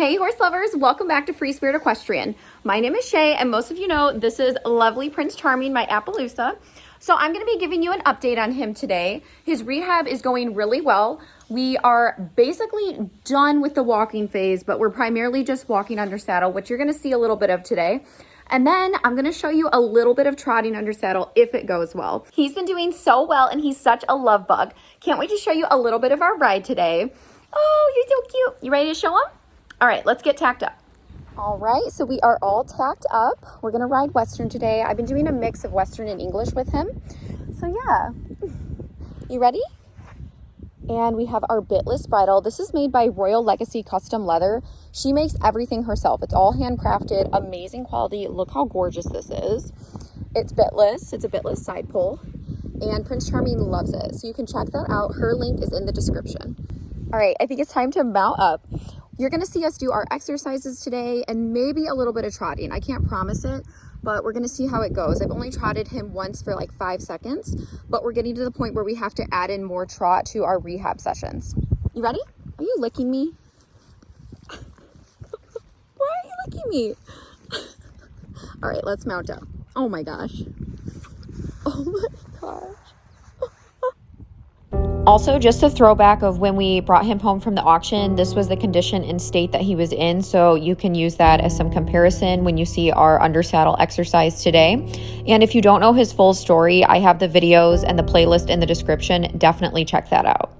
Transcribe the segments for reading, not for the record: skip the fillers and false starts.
Hey horse lovers, welcome back to Free Spirit Equestrian. My name is Shay and most of you know this is lovely Prince Charming, my Appaloosa. So I'm going to be giving you an update on him today. His rehab is going really well. We are basically done with the walking phase, but we're primarily just walking under saddle, which you're going to see a little bit of today. And then I'm going to show you a little bit of trotting under saddle if it goes well. He's been doing so well and he's such a love bug. Can't wait to show you a little bit of our ride today. Oh, you're so cute. You ready to show him? All right, let's get tacked up. All right, so we are all tacked up. We're gonna ride Western today. I've been doing a mix of Western and English with him. So yeah, you ready? And we have our bitless bridle. This is made by Royal Legacy Custom Leather. She makes everything herself. It's all handcrafted, amazing quality. Look how gorgeous this is. It's bitless, it's a bitless side pull. And Prince Charming loves it. So you can check that out. Her link is in the description. All right, I think it's time to mount up. You're gonna see us do our exercises today and maybe a little bit of trotting. I can't promise it, but we're gonna see how it goes. I've only trotted him once for like 5 seconds, but we're getting to the point where we have to add in more trot to our rehab sessions. You ready? Are you licking me? Why are you licking me? All right, let's mount up. Oh my gosh. Oh my gosh. Also, just a throwback of when we brought him home from the auction, this was the condition and state that he was in, so you can use that as some comparison when you see our under saddle exercise today. And if you don't know his full story, I have the videos and the playlist in the description. Definitely check that out.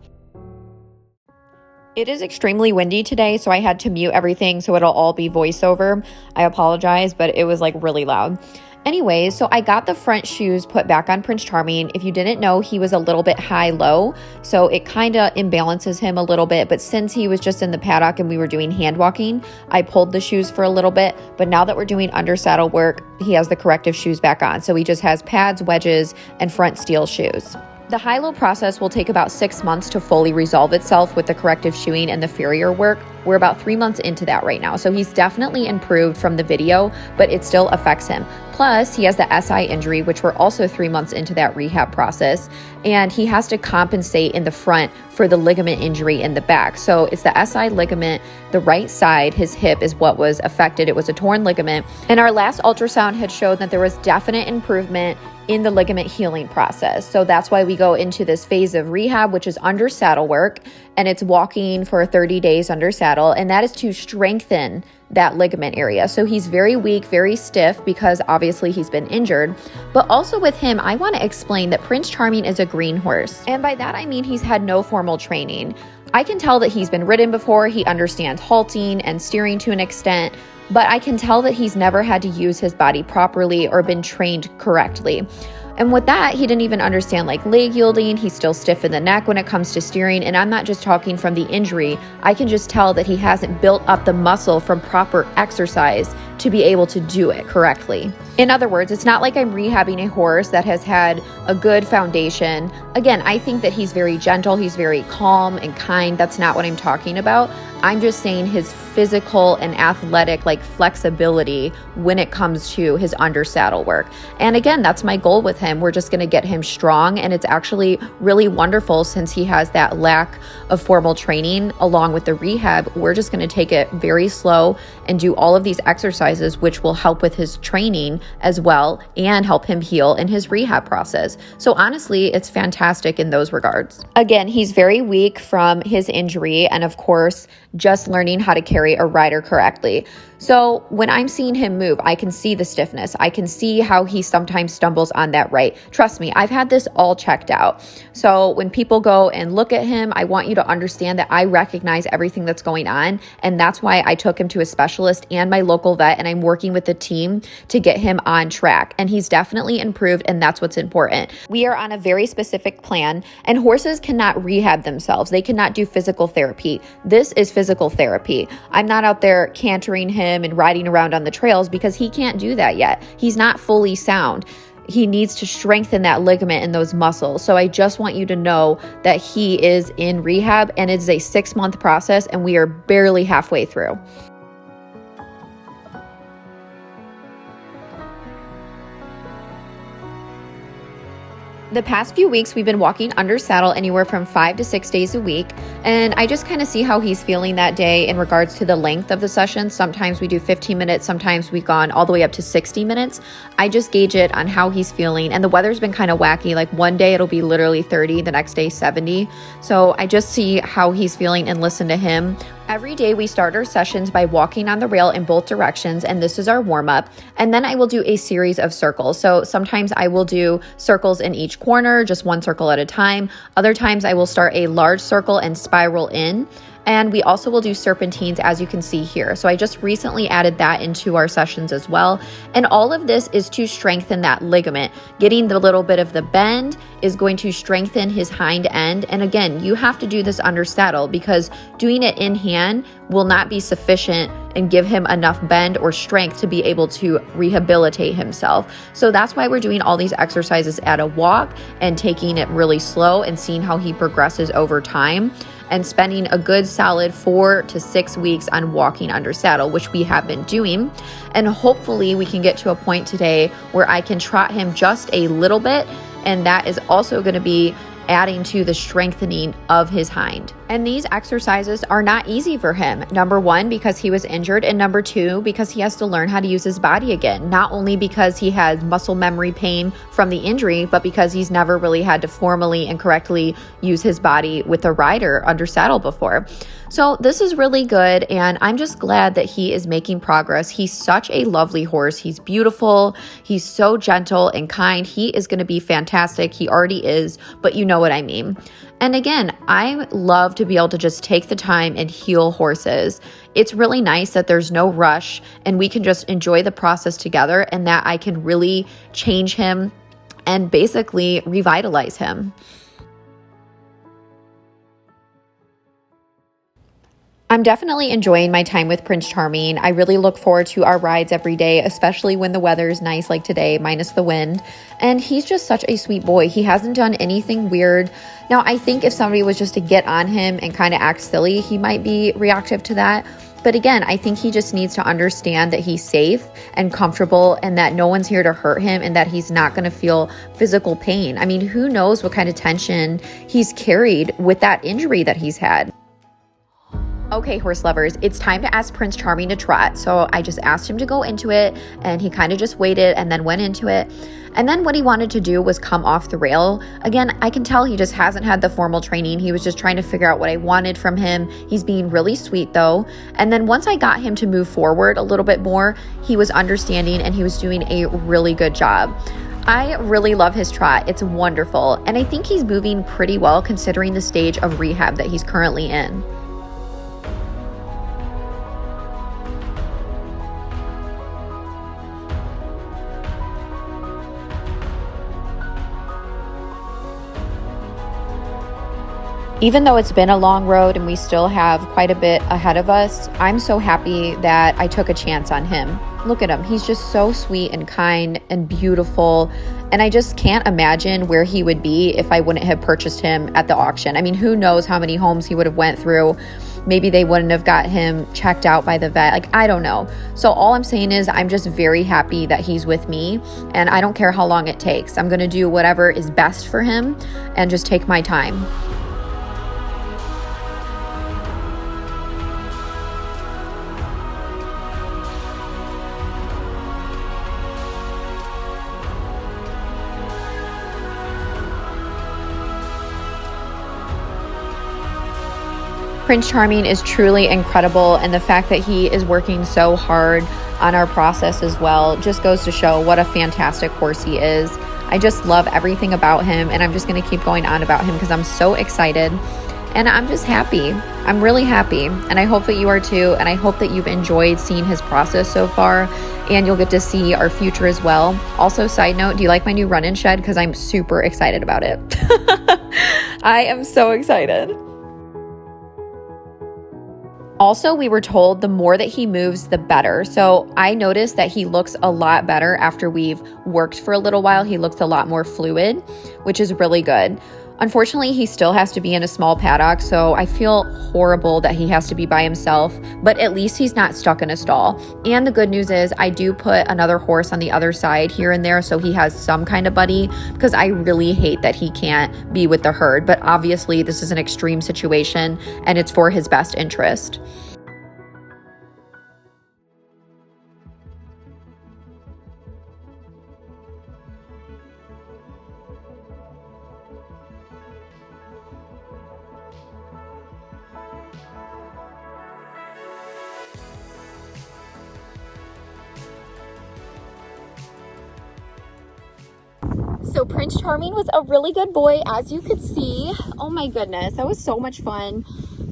It is extremely windy today, so I had to mute everything so it'll all be voiceover. I apologize, but it was like really loud. Anyways, so I got the front shoes put back on Prince Charming. If you didn't know, he was a little bit high-low, so it kind of imbalances him a little bit. But since he was just in the paddock and we were doing hand walking, I pulled the shoes for a little bit. But now that we're doing under saddle work, he has the corrective shoes back on. So he just has pads, wedges, and front steel shoes. The high-low process will take about 6 months to fully resolve itself with the corrective shoeing and the farrier work. We're about 3 months into that right now. So he's definitely improved from the video, but it still affects him. Plus, he has the SI injury, which we're also 3 months into that rehab process. And he has to compensate in the front for the ligament injury in the back. So it's the SI ligament, the right side, his hip is what was affected. It was a torn ligament. And our last ultrasound had showed that there was definite improvement in the ligament healing process. So that's why we go into this phase of rehab, which is under saddle work, and it's walking for 30 days under saddle, and that is to strengthen that ligament area. So he's very weak, very stiff because obviously he's been injured. But also with him, I want to explain that Prince Charming is a green horse. And by that I mean he's had no formal training. I can tell that he's been ridden before, he understands halting and steering to an extent, but I can tell that he's never had to use his body properly or been trained correctly. And with that, he didn't even understand like leg yielding. He's still stiff in the neck when it comes to steering. And I'm not just talking from the injury. I can just tell that he hasn't built up the muscle from proper exercise to be able to do it correctly. In other words, it's not like I'm rehabbing a horse that has had a good foundation. Again, I think that he's very gentle. He's very calm and kind. That's not what I'm talking about. I'm just saying his physical and athletic like flexibility when it comes to his under saddle work. And again, that's my goal with him. We're just going to get him strong, and it's actually really wonderful since he has that lack of formal training along with the rehab. We're just going to take it very slow and do all of these exercises, which will help with his training as well and help him heal in his rehab process. So honestly, it's fantastic in those regards. Again, he's very weak from his injury and of course, just learning how to carry a rider correctly. So when I'm seeing him move, I can see the stiffness. I can see how he sometimes stumbles on that right. Trust me, I've had this all checked out. So when people go and look at him, I want you to understand that I recognize everything that's going on. And that's why I took him to a specialist and my local vet, and I'm working with the team to get him on track. And he's definitely improved, and that's what's important. We are on a very specific plan, and horses cannot rehab themselves. They cannot do physical therapy. This is physical therapy. I'm not out there cantering him and riding around on the trails because he can't do that yet. He's not fully sound. He needs to strengthen that ligament and those muscles. So I just want you to know that he is in rehab, and it's a 6-month process, and we are barely halfway through. The past few weeks, we've been walking under saddle anywhere from 5 to 6 days a week, and I just kind of see how he's feeling that day in regards to the length of the session. Sometimes we do 15 minutes, sometimes we've gone all the way up to 60 minutes. I just gauge it on how he's feeling, and the weather's been kind of wacky. Like one day it'll be literally 30, the next day 70. So I just see how he's feeling and listen to him. Every day we start our sessions by walking on the rail in both directions, and this is our warm-up. And then I will do a series of circles. So sometimes I will do circles in each corner, just one circle at a time. Other times I will start a large circle and spiral in. And we also will do serpentines, as you can see here. So I just recently added that into our sessions as well. And all of this is to strengthen that ligament. Getting the little bit of the bend is going to strengthen his hind end. And again, you have to do this under saddle because doing it in hand will not be sufficient and give him enough bend or strength to be able to rehabilitate himself. So that's why we're doing all these exercises at a walk and taking it really slow and seeing how he progresses over time, and spending a good solid 4 to 6 weeks on walking under saddle, which we have been doing. And hopefully we can get to a point today where I can trot him just a little bit, and that is also going to be adding to the strengthening of his hind. And these exercises are not easy for him. Number one, because he was injured, and number two, because he has to learn how to use his body again. Not only because he has muscle memory pain from the injury, but because he's never really had to formally and correctly use his body with a rider under saddle before. So this is really good, and I'm just glad that he is making progress. He's such a lovely horse. He's beautiful. He's so gentle and kind. He is going to be fantastic. He already is, but you know what I mean. And again, I love to be able to just take the time and heal horses. It's really nice that there's no rush and we can just enjoy the process together, and that I can really change him and basically revitalize him. I'm definitely enjoying my time with Prince Charming. I really look forward to our rides every day, especially when the weather is nice like today, minus the wind. And he's just such a sweet boy. He hasn't done anything weird. Now, I think if somebody was just to get on him and kind of act silly, he might be reactive to that. But again, I think he just needs to understand that he's safe and comfortable and that no one's here to hurt him and that he's not going to feel physical pain. I mean, who knows what kind of tension he's carried with that injury that he's had. Okay, horse lovers, it's time to ask Prince Charming to trot. So I just asked him to go into it, and he kind of just waited and then went into it. And then what he wanted to do was come off the rail. Again, I can tell he just hasn't had the formal training. He was just trying to figure out what I wanted from him. He's being really sweet though. And then once I got him to move forward a little bit more, he was understanding and he was doing a really good job. I really love his trot. It's wonderful. And I think he's moving pretty well considering the stage of rehab that he's currently in. Even though it's been a long road and we still have quite a bit ahead of us, I'm so happy that I took a chance on him. Look at him. He's just so sweet and kind and beautiful. And I just can't imagine where he would be if I wouldn't have purchased him at the auction. I mean, who knows how many homes he would have went through. Maybe they wouldn't have got him checked out by the vet. Like, I don't know. So all I'm saying is I'm just very happy that he's with me, and I don't care how long it takes. I'm going to do whatever is best for him and just take my time. Prince Charming is truly incredible, and the fact that he is working so hard on our process as well just goes to show what a fantastic horse he is. I just love everything about him, and I'm just going to keep going on about him because I'm so excited, and I'm just happy. I'm really happy, and I hope that you are too, and I hope that you've enjoyed seeing his process so far, and you'll get to see our future as well. Also, side note, do you like my new run-in shed? Because I'm super excited about it. I am so excited. Also, we were told the more that he moves, the better. So I noticed that he looks a lot better after we've worked for a little while. He looks a lot more fluid, which is really good. Unfortunately, he still has to be in a small paddock, so I feel horrible that he has to be by himself, but at least he's not stuck in a stall. And the good news is I do put another horse on the other side here and there so he has some kind of buddy, because I really hate that he can't be with the herd. But obviously this is an extreme situation and it's for his best interest. So Prince Charming was a really good boy, as you could see. Oh my goodness, that was so much fun.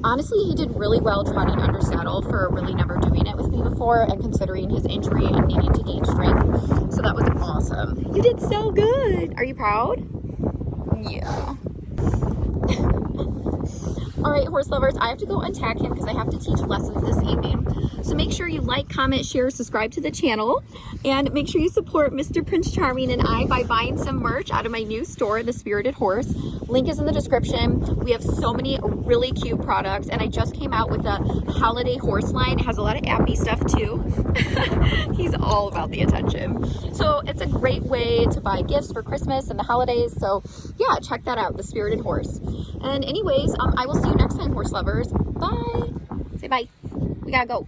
Honestly, he did really well trotting under saddle for really never doing it with me before, and considering his injury and needing to gain strength. So that was awesome. You did so good. Are you proud? Yeah. All right, horse lovers, I have to go untack him because I have to teach lessons this evening. So make sure you like, comment, share, subscribe to the channel, and make sure you support Mr. Prince Charming and I by buying some merch out of my new store, The Spirited Horse. Link is in the description. We have so many really cute products, and I just came out with a holiday horse line. It has a lot of Appy stuff too. He's all about the attention. So it's a great way to buy gifts for Christmas and the holidays. So yeah, check that out, The Spirited Horse. And anyways, I will see you next time, horse lovers. Bye. Say bye. We gotta go.